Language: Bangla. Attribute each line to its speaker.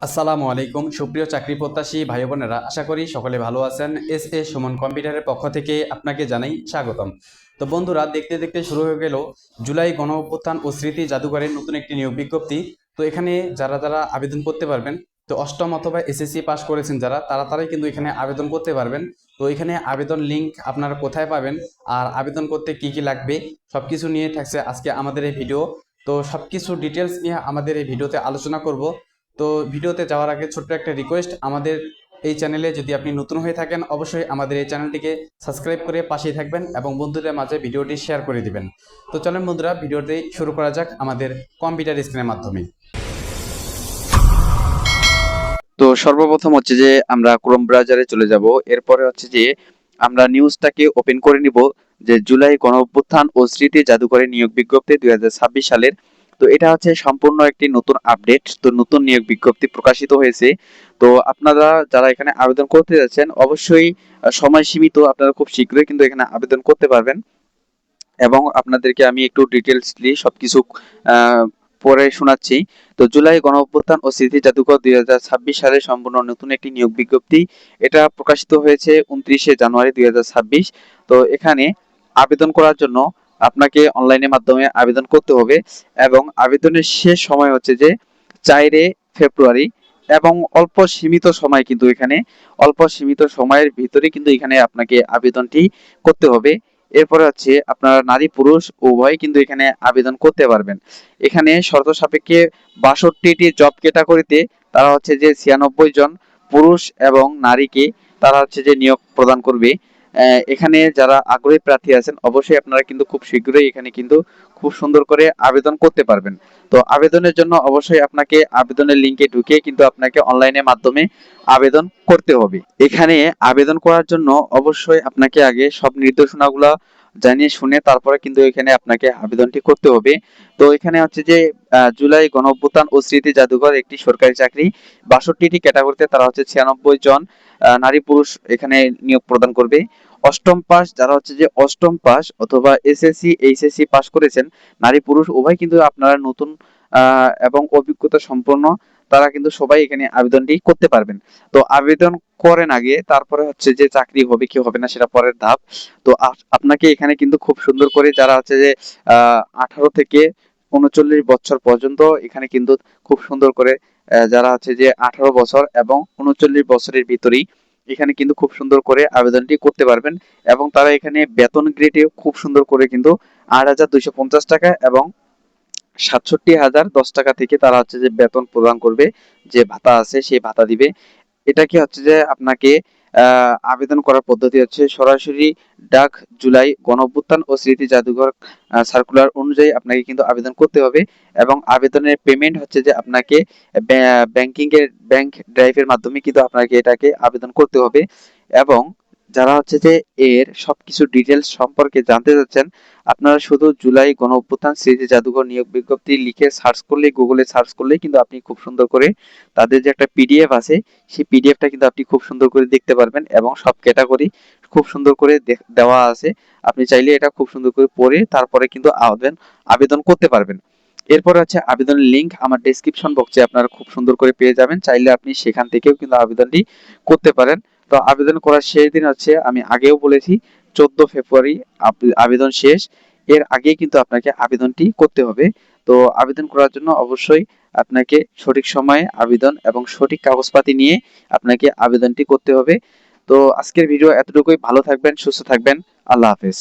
Speaker 1: আসসালামু আলাইকুম সুপ্রিয় চাকরি প্রত্যাশী ভাই বোনেরা, আশা করি সকলে ভালো আছেন। এস সুমন কম্পিউটারের পক্ষ থেকে আপনাকে জানাই স্বাগতম। তো বন্ধুরা, দেখতে দেখতে শুরু হয়ে গেল জুলাই গণ অভ্যুত্থান ও স্মৃতি জাদুঘরের নতুন একটি নিয়োগ বিজ্ঞপ্তি। তো এখানে যারা যারা আবেদন করতে পারবেন, তো অষ্টম অথবা এসএসসি পাস করেছেন যারা, তারাই কিন্তু এখানে আবেদন করতে পারবেন। তো এখানে আবেদন লিঙ্ক আপনারা কোথায় পাবেন আর আবেদন করতে কি কি লাগবে সবকিছু নিয়ে থাকছে আজকে আমাদের এই ভিডিও। তো সবকিছু ডিটেলস নিয়ে আমাদের এই ভিডিওতে আলোচনা করব। তো ভিডিওতে যাওয়ার আগে ছোট্ট একটা রিকোয়েস্ট, আমাদের এই চ্যানেলে যদি আপনি নতুন হয়ে থাকেন অবশ্যই আমাদের এই চ্যানেলটিকে সাবস্ক্রাইব করে পাশেই থাকবেন এবং বন্ধুদের মাঝে ভিডিওটি শেয়ার করে দিবেন। তো চলেন বন্ধুরা, ভিডিওটি শুরু করা যাক আমাদের কম্পিউটার স্ক্রিনের মাধ্যমে।
Speaker 2: তো সর্বপ্রথম হচ্ছে যে আমরা ক্রোম ব্রাউজারে চলে যাব। এরপরে হচ্ছে যে আমরা নিউজটাকে ওপেন করে নিব যে জুলাই গণঅভ্যুত্থান ও স্মৃতি জাদুঘরে নিয়োগ বিজ্ঞপ্তি 2026 সালের। তো এটা হচ্ছে সম্পূর্ণ একটি নতুন আপডেট। তো নতুন নিয়োগ বিজ্ঞপ্তি প্রকাশিত হয়েছে। তো আপনারা যারা এখানে আবেদন করতে যাচ্ছেন অবশ্যই সময় সীমিত, আপনারা খুব শীঘ্রই কিন্তু এখানে আবেদন করতে পারবেন। এবং আপনাদেরকে আমি একটু ডিটেলসলি সবকিছু আহ, পরে শোনাচ্ছি। তো জুলাই গণঅভ্যুত্থান ও স্মৃতি জাদুঘর 2026 সালে সম্পূর্ণ নতুন একটি নিয়োগ বিজ্ঞপ্তি। এটা প্রকাশিত হয়েছে 29শে জানুয়ারি 2026। তো এখানে আবেদন করার জন্য আপনাকে অনলাইনের মাধ্যমে আবেদন করতে হবে এবং আবেদনের শেষ সময় হচ্ছে যে 4 ফেব্রুয়ারি। এবং অল্প সীমিত সময়, কিন্তু এখানে অল্প সীমিত সময়ের ভিতরে কিন্তু এখানে আপনাকে আবেদনটি করতে হবে। এরপরে হচ্ছে আপনারা নারী পুরুষ উভয় কিন্তু এখানে আবেদন করতে পারবেন। এখানে শর্ত সাপেক্ষে 62টি জব ক্যাটাগরিতে তারা হচ্ছে যে 96 জন পুরুষ এবং নারীকে তারা হচ্ছে যে নিয়োগ প্রদান করবে। এখানে যারা আগ্রহী প্রার্থী আছেন অবশ্যই আপনারা কিন্তু খুব শীঘ্রই এখানে কিন্তু খুব সুন্দর করে আবেদন করতে পারবেন। তো আবেদনের জন্য অবশ্যই আপনাকে আবেদনের লিঙ্কে ঢুকে কিন্তু আপনাকে অনলাইনের মাধ্যমে আবেদন করতে হবে। এখানে আবেদন করার জন্য অবশ্যই আপনাকে আগে সব নির্দেশনাগুলো জানিয়ে শুনে তারপরে কিন্তু এখানে আপনাকে আবেদনটি করতে হবে। তো এখানে হচ্ছে যে জুলাই গণঅভ্যুত্থান ও স্মৃতি জাদুঘর একটি সরকারি চাকরি। 62টি ক্যাটাগরিতে তারা হচ্ছে 96 জন নারী পুরুষ এখানে নিয়োগ প্রদান করবে। অষ্টম পাস, যারা হচ্ছে যে অষ্টম পাস অথবা এসএসসি এইচএসসি পাস করেছেন, নারী পুরুষ উভয় কিন্তু আপনারা নতুন এবং অভিজ্ঞতা সম্পন্ন তারা কিন্তু সবাই এখানে আবেদনটি করতে পারবেন। তো আবেদন করেন আগে, তারপরে হচ্ছে যে চাকরি হবে কি হবে না সেটা পরের ধাপ। তো আপনাকে এখানে কিন্তু খুব সুন্দর করে যারা হচ্ছে যে 18 থেকে 39 বছর পর্যন্ত এখানে কিন্তু খুব সুন্দর করে যারা হচ্ছে যে 18 বছর এবং 39 বছরের ভিতরেই এখানে কিন্তু খুব সুন্দর করে আবেদনটি করতে পারবেন। এবং তারা এখানে বেতন গ্রেডে খুব সুন্দর করে কিন্তু 8,250 টাকা এবং 67,010 টাকা থেকে তারা হচ্ছে যে বেতন প্রদান করবে। যে ভাতা আছে সেই ভাতা দিবে। এটা কি হচ্ছে যে আপনাকে আবেদন করার পদ্ধতি হচ্ছে সরাসরি ডাক জুলাই গণঅভ্যুত্থান ও স্মৃতি জাদুঘর সার্কুলার অনুযায়ী আপনাকে কিন্তু আবেদন করতে হবে। এবং আবেদনের পেমেন্ট হচ্ছে যে আপনাকে ব্যাংক ড্রাইভের মাধ্যমে কিন্তু আপনাকে এটাকে আবেদন করতে হবে। এবং যারা হচ্ছে যে এর সবকিছু ডিটেলস সম্পর্কে জানতে চাচ্ছেন, আপনারা শুধু জুলাই গণ অভ্যুত্থান স্মৃতি জাদুঘর নিয়োগ বিজ্ঞপ্তি লিখে সার্চ করলেই, গুগলে সার্চ করলেই কিন্তু আপনি খুব সুন্দর করে তাদের যে একটা পিডিএফ আছে সেই পিডিএফটা কিন্তু আপনি খুব সুন্দর করে দেখতে পারবেন এবং সব ক্যাটাগরি খুব সুন্দর করে দেওয়া আছে। আপনি চাইলে এটা খুব সুন্দর করে পড়ে তারপরে কিন্তু আবেদন করতে পারবেন। এরপর হচ্ছে আবেদনের লিংক আমার ডেসক্রিপশন বক্সে আপনারা খুব সুন্দর করে পেয়ে যাবেন, চাইলে আপনি সেখান থেকেও কিন্তু আবেদনটি করতে পারেন। তো আবেদন করার শেষ দিন হচ্ছে, আমি আগেও বলেছি, 14 ফেব্রুয়ারি আবেদন শেষ। এর আগে কিন্তু আপনাকে আবেদনটি করতে হবে। তো আবেদন করার জন্য অবশ্যই আপনাকে সঠিক সময়ে আবেদন এবং সঠিক কাগজপাতি নিয়ে আপনাকে আবেদনটি করতে হবে। তো আজকের ভিডিও এতটুকুই। ভালো থাকবেন, সুস্থ থাকবেন। আল্লাহ হাফেজ।